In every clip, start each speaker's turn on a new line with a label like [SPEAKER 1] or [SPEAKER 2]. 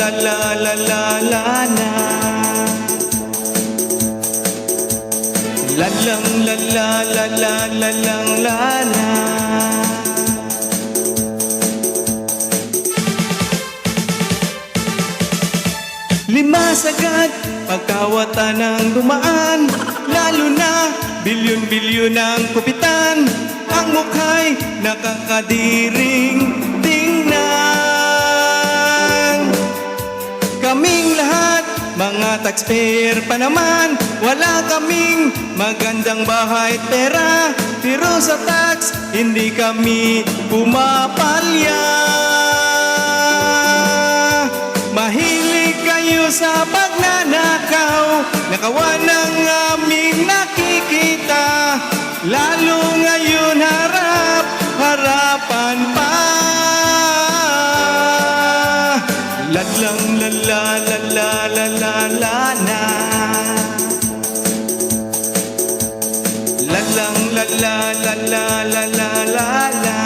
[SPEAKER 1] la la la la la na. La lang la la la la la lang la la. Lima sagad pagkawatan ng dumaan, lalo na bilyon-bilyon ng kupitan. Ang mukha'y nakakadiring tingnan. Kaming lahat mga taxpayer pa naman, wala kaming magandang bahay at pera, pero sa tax hindi kami pumapalya. Mahilig kayo sa pagnanakaw, nakawan ng aming nakikita, lalo ngayon harap-harapan pa. Ladlang la la la la la la la na. Ladlang la la la la la la la la.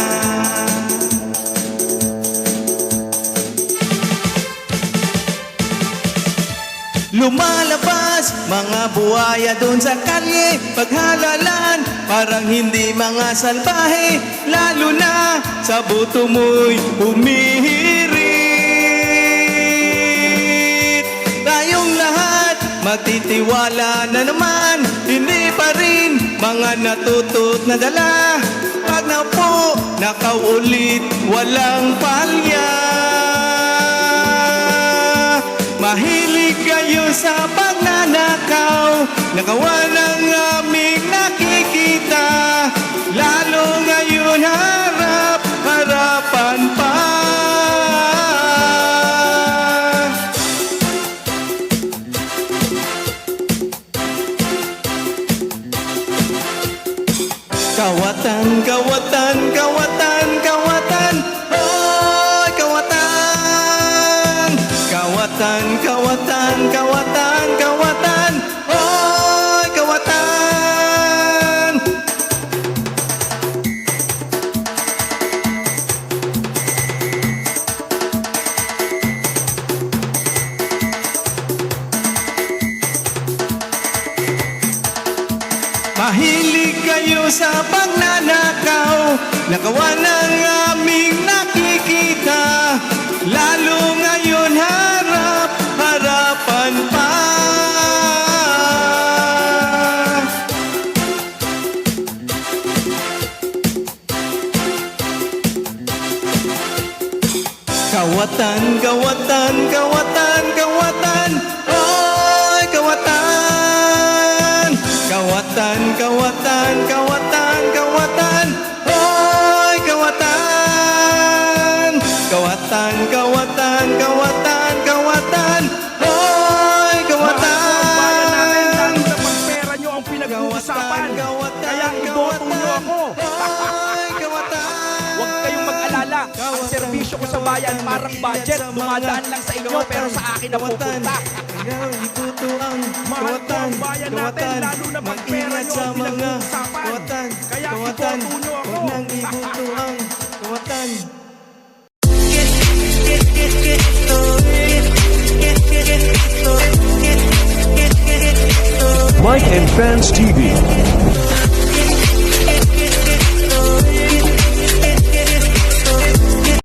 [SPEAKER 1] Lumalabas mga buhaya doon sa kalye, paghalalan parang hindi mga salbahe, lalo na sa buto mo'y humihirit. Tayong lahat magtitiwala na naman, hindi pa rin mga natutot na dala. Pag na po nakaulit walang palya. Mahilig kayo sa pagnanakaw, nakawan ang aming nakikita, lalo ngayon harap-harapan pa. Kawatan, kawatan, kawatan, kawatan, hoy kawatan. Kawatan, kawatan, kawatan, kawatan, hoy kawatan. Mahilig kayo sa pagnanakaw, nakawan ang aming nakikita, lalo ngayon harap-harapan pa. Kawatan, kawatan, kawatan, kawatan, hoy kawatan. Kawatan, kawatan, kawatan, kawatan, hoy kawatan. Kawatan, kawatan, kawatan, kawatan, hoy kawatan.
[SPEAKER 2] Bayan natin, lalo na pag pera nyo ang pinag-uusapan. Kaya iboto nyo ako. Huwag kayong mag-alala. Ang serbisyo ko sa bayan parang budget. Dumadaan lang sa inyo pero sa akin na pupunta. Mahal ko ang bayan natin, lalo na pag pera nyo ang pinag-uusapan. Kaya iboto nyo ako.
[SPEAKER 3] Mike and Fans TV.